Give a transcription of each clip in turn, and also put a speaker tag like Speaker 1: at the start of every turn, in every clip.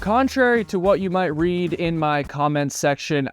Speaker 1: Contrary to what you might read in my comments section,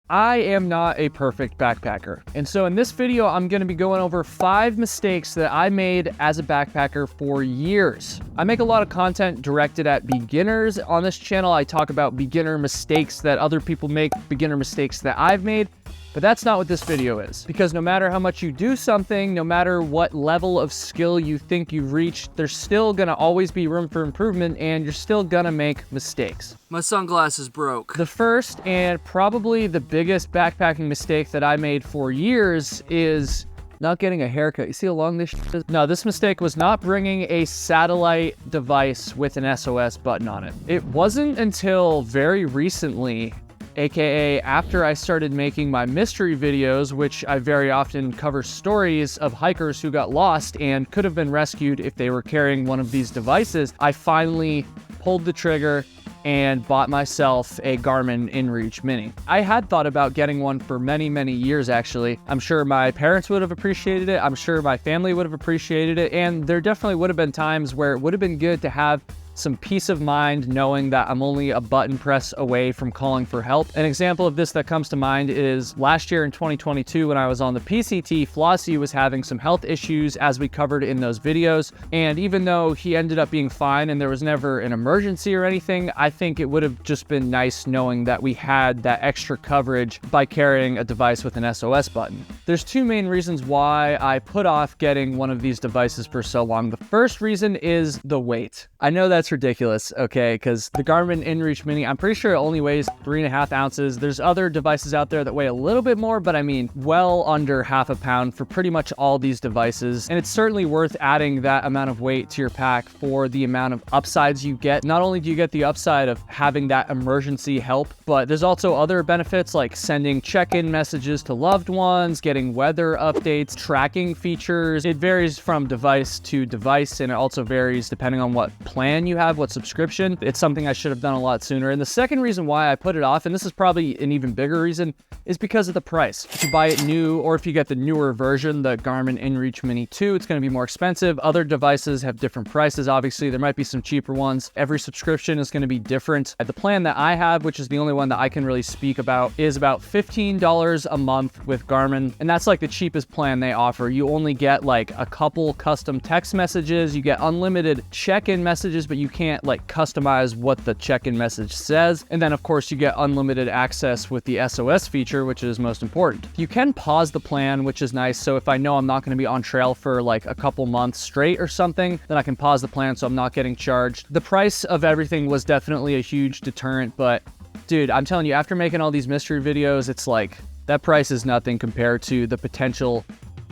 Speaker 1: I am not a perfect backpacker. And so in this video, I'm gonna be going over 5 mistakes that I made as a backpacker for years. I make a lot of content directed at beginners. On this channel, I talk about beginner mistakes that other people make, beginner mistakes that I've made. But that's not what this video is, because no matter how much you do something, no matter what level of skill you think you've reached, there's still gonna always be room for improvement and you're still gonna make mistakes.
Speaker 2: My sunglasses broke.
Speaker 1: The first and probably the biggest backpacking mistake that I made for years is not getting a haircut. You see how long this shit is? No, this mistake was not bringing a satellite device with an SOS button on it. It wasn't until very recently, AKA after I started making my mystery videos, which I very often cover stories of hikers who got lost and could have been rescued if they were carrying one of these devices, I finally pulled the trigger and bought myself a Garmin InReach Mini. I had thought about getting one for many, many years, actually. I'm sure my parents would have appreciated it. I'm sure my family would have appreciated it. And there definitely would have been times where it would have been good to have some peace of mind knowing that I'm only a button press away from calling for help. An example of this that comes to mind is last year in 2022 when I was on the PCT, Flossie was having some health issues as we covered in those videos. And even though he ended up being fine and there was never an emergency or anything, I think it would have just been nice knowing that we had that extra coverage by carrying a device with an SOS button. There's 2 main reasons why I put off getting one of these devices for so long. The first reason is the weight. I know that's ridiculous, okay, because the Garmin InReach Mini, I'm pretty sure it only weighs 3.5 ounces. There's other devices out there that weigh a little bit more, but I mean, well under half a pound for pretty much all these devices. And it's certainly worth adding that amount of weight to your pack for the amount of upsides you get. Not only do you get the upside of having that emergency help, but there's also other benefits like sending check-in messages to loved ones, getting weather updates, tracking features. It varies from device to device, and it also varies depending on what plan you have, what subscription. It's something I should have done a lot sooner. And the second reason why I put it off, and this is probably an even bigger reason, is because of the price. If you buy it new, or if you get the newer version, the Garmin InReach Mini 2, it's going to be more expensive. Other devices have different prices. Obviously, there might be some cheaper ones. Every subscription is going to be different. The plan that I have, which is the only one that I can really speak about, is about $15 a month with Garmin. And that's like the cheapest plan they offer. You only get like a couple custom text messages. You get unlimited check-in messages, but you can't like customize what the check-in message says. And then of course you get unlimited access with the SOS feature, which is most important. You can pause the plan, which is nice. So if I know I'm not going to be on trail for like a couple months straight or something, then I can pause the plan so I'm not getting charged. The price of everything was definitely a huge deterrent, but dude, I'm telling you, after making all these mystery videos, it's like that price is nothing compared to the potential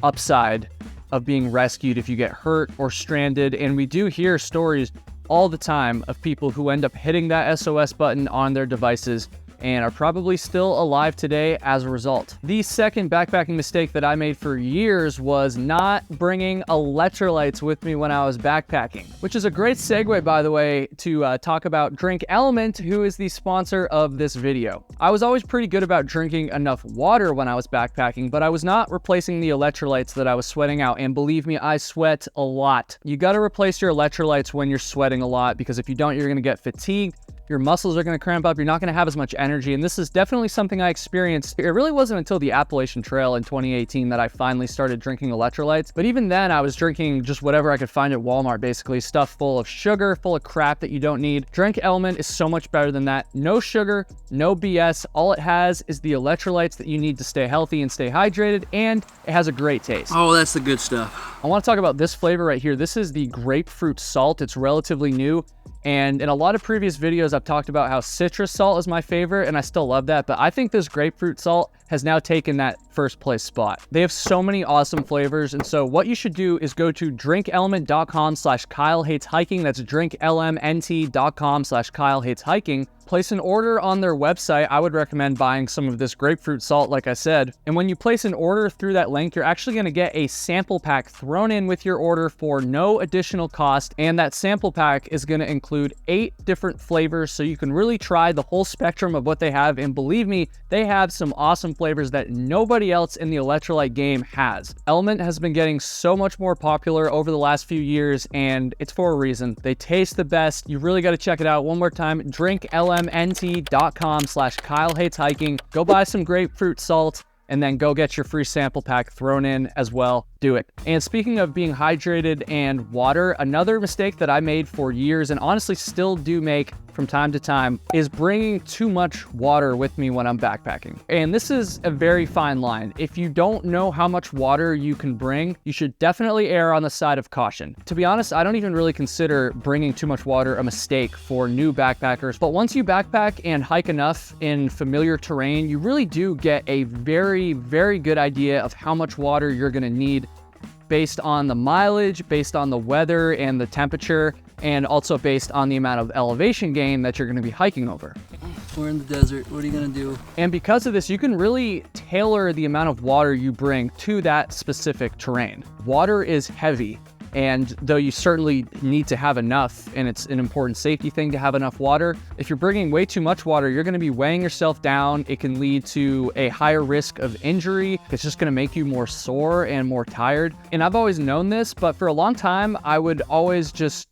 Speaker 1: upside of being rescued if you get hurt or stranded. And we do hear stories all the time of people who end up hitting that SOS button on their devices and are probably still alive today as a result. The second backpacking mistake that I made for years was not bringing electrolytes with me when I was backpacking, which is a great segue, by the way, to talk about Drink Element, who is the sponsor of this video. I was always pretty good about drinking enough water when I was backpacking, but I was not replacing the electrolytes that I was sweating out. And believe me, I sweat a lot. You got to replace your electrolytes when you're sweating a lot, because if you don't, you're going to get fatigued. Your muscles are going to cramp up. You're not going to have as much energy. And this is definitely something I experienced. It really wasn't until the Appalachian Trail in 2018 that I finally started drinking electrolytes. But even then, I was drinking just whatever I could find at Walmart, basically stuff full of sugar, full of crap that you don't need. Drink Element is so much better than that. No sugar, no BS. All it has is the electrolytes that you need to stay healthy and stay hydrated. And it has a great taste.
Speaker 2: Oh, that's the good stuff.
Speaker 1: I want to talk about this flavor right here. This is the grapefruit salt. It's relatively new. And in a lot of previous videos, I've talked about how citrus salt is my favorite, and I still love that. But I think this grapefruit salt has now taken that first place spot. They have so many awesome flavors. And so what you should do is go to drinkelement.com/KyleHatesHiking. That's drinklmnt.com/KyleHatesHiking. Place an order on their website. I would recommend buying some of this grapefruit salt, like I said. And when you place an order through that link, you're actually going to get a sample pack thrown in with your order for no additional cost. And that sample pack is going to include 8 different flavors, so you can really try the whole spectrum of what they have. And believe me, they have some awesome flavors that nobody else in the electrolyte game has. Element has been getting so much more popular over the last few years, and it's for a reason. They taste the best. You really got to check it out. One more time, drinklmnt.com/KyleHatesHiking. Go buy some grapefruit salt and then go get your free sample pack thrown in as well. Do it. And speaking of being hydrated and water, another mistake that I made for years and honestly still do make from time to time is bringing too much water with me when I'm backpacking. And this is a very fine line. If you don't know how much water you can bring, you should definitely err on the side of caution. To be honest, I don't even really consider bringing too much water a mistake for new backpackers. But once you backpack and hike enough in familiar terrain, you really do get a very, very good idea of how much water you're gonna need based on the mileage, based on the weather and the temperature, and also based on the amount of elevation gain that you're going to be hiking over.
Speaker 2: We're in the desert. What are you going to do?
Speaker 1: And because of this, you can really tailor the amount of water you bring to that specific terrain. Water is heavy, and though you certainly need to have enough, and it's an important safety thing to have enough water, if you're bringing way too much water, you're going to be weighing yourself down. It can lead to a higher risk of injury. It's just going to make you more sore and more tired. And I've always known this, but for a long time, I would always just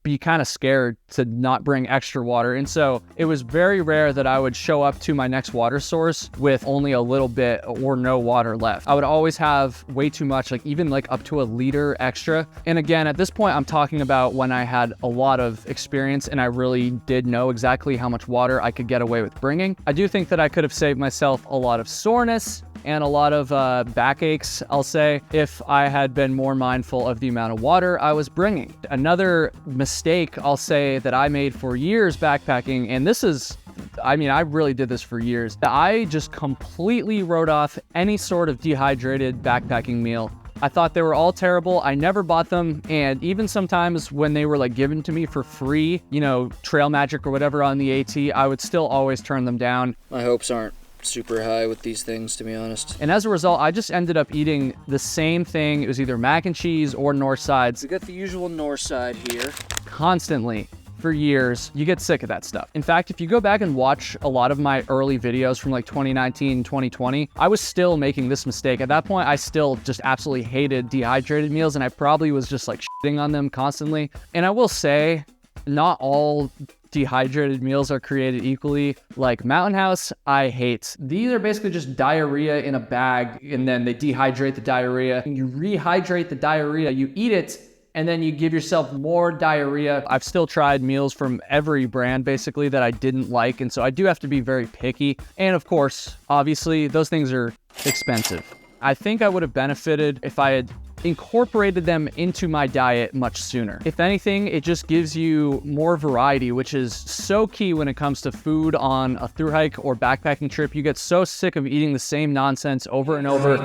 Speaker 1: be kind of scared to not bring extra water. And so it was very rare that I would show up to my next water source with only a little bit or no water left. I would always have way too much, like even like up to a liter extra. And again, at this point, I'm talking about when I had a lot of experience and I really did know exactly how much water I could get away with bringing. I do think that I could have saved myself a lot of soreness and a lot of backaches, I'll say, if I had been more mindful of the amount of water I was bringing. Another mistake I'll say that I made for years backpacking, and this is, I mean, I really did this for years. I just completely wrote off any sort of dehydrated backpacking meal. I thought they were all terrible. I never bought them. And even sometimes when they were like given to me for free, you know, Trail Magic or whatever on the AT, I would still always turn them down.
Speaker 2: My hopes aren't super high with these things, to be honest.
Speaker 1: And as a result, I just ended up eating the same thing. It was either mac and cheese or North Sides.
Speaker 2: We got the usual North Side here.
Speaker 1: Constantly. For years. You get sick of that stuff. In fact, if you go back and watch a lot of my early videos from like 2019, 2020, I was still making this mistake. At that point, I still just absolutely hated dehydrated meals, and I probably was just like shitting on them constantly. And I will say, not all dehydrated meals are created equally. Like Mountain House, I hate. These are basically just diarrhea in a bag, and then they dehydrate the diarrhea. You rehydrate the diarrhea, you eat it, and then you give yourself more diarrhea. I've still tried meals from every brand basically that I didn't like, and so I do have to be very picky. And of course, obviously, those things are expensive. I think I would have benefited if I had incorporated them into my diet much sooner. If anything, it just gives you more variety, which is so key when it comes to food on a thru hike or backpacking trip. You get so sick of eating the same nonsense over and over.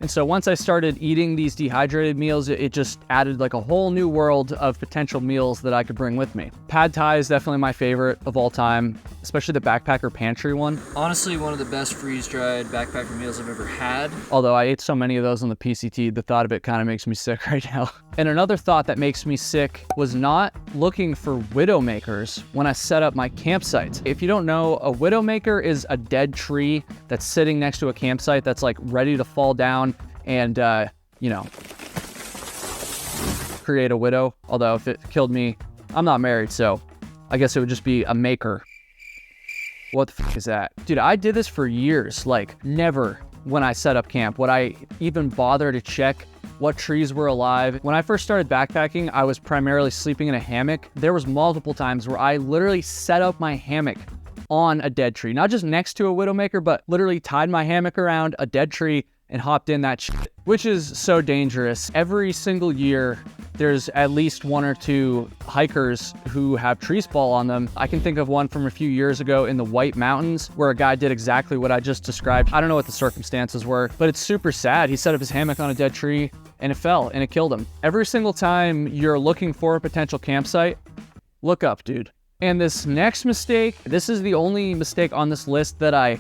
Speaker 1: And so once I started eating these dehydrated meals, it just added like a whole new world of potential meals that I could bring with me. Pad Thai is definitely my favorite of all time, especially the backpacker pantry one.
Speaker 2: Honestly, one of the best freeze-dried backpacker meals I've ever had.
Speaker 1: Although I ate so many of those on the PCT, the thought of it kind of makes me sick right now. And another thought that makes me sick was not looking for Widowmakers when I set up my campsite. If you don't know, a Widowmaker is a dead tree that's sitting next to a campsite that's like ready to fall down and, you know, create a widow. Although if it killed me, I'm not married, so I guess it would just be a maker. What the fuck is that? Dude, I did this for years. Like, never when I set up camp would I even bother to check what trees were alive. When I first started backpacking, I was primarily sleeping in a hammock. There was multiple times where I literally set up my hammock on a dead tree. Not just next to a Widowmaker, but literally tied my hammock around a dead tree and hopped in that shit, which is so dangerous. Every single year there's at least 1 or 2 hikers who have tree fall on them. I can think of one from a few years ago in the White Mountains where a guy did exactly what I just described. I don't know what the circumstances were, but it's super sad. He set up his hammock on a dead tree and it fell and it killed him. Every single time you're looking for a potential campsite, look up, dude. And this next mistake, this is the only mistake on this list that I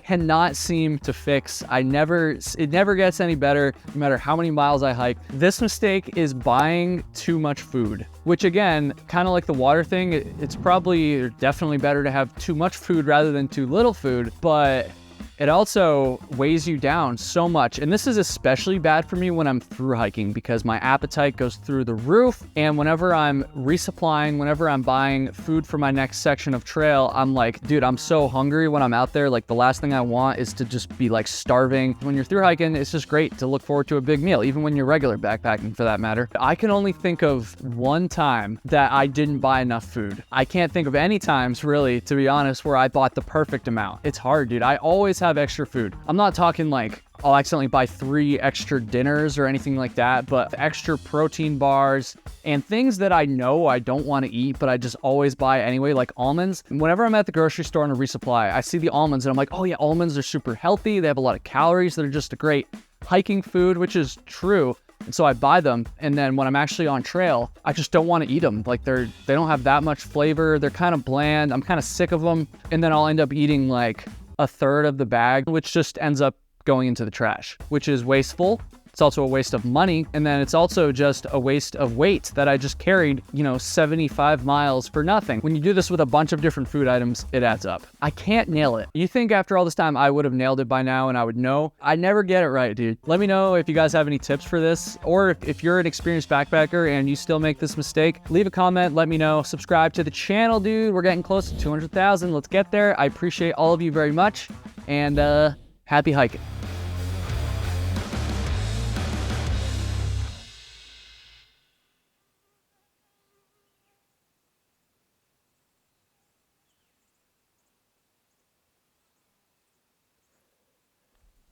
Speaker 1: cannot seem to fix. It never gets any better, no matter how many miles I hike. This mistake is buying too much food, which again, kind of like the water thing, it's probably or definitely better to have too much food rather than too little food, but it also weighs you down so much. And this is especially bad for me when I'm through hiking because my appetite goes through the roof. And whenever I'm resupplying, whenever I'm buying food for my next section of trail, I'm like, dude, I'm so hungry when I'm out there. Like the last thing I want is to just be like starving. When you're through hiking, it's just great to look forward to a big meal, even when you're regular backpacking for that matter. I can only think of one time that I didn't buy enough food. I can't think of any times really, to be honest, where I bought the perfect amount. It's hard, dude. I always have extra food. I'm not talking like I'll accidentally buy 3 extra dinners or anything like that, but extra protein bars and things that I know I don't want to eat, but I just always buy anyway, like almonds. Whenever I'm at the grocery store on a resupply, I see the almonds and I'm like, oh yeah, almonds are super healthy. They have a lot of calories. They're just a great hiking food, which is true. And so I buy them, and then when I'm actually on trail, I just don't want to eat them. Like they don't have that much flavor. They're kind of bland. I'm kind of sick of them. And then I'll end up eating like a third of the bag, which just ends up going into the trash, which is wasteful. It's also a waste of money. And then it's also just a waste of weight that I just carried, 75 miles for nothing. When you do this with a bunch of different food items, it adds up. I can't nail it. You think after all this time I would have nailed it by now and I would know? I never get it right, dude. Let me know if you guys have any tips for this, or if you're an experienced backpacker and you still make this mistake, leave a comment, let me know. Subscribe to the channel, dude. We're getting close to 200,000. Let's get there. I appreciate all of you very much, and happy hiking.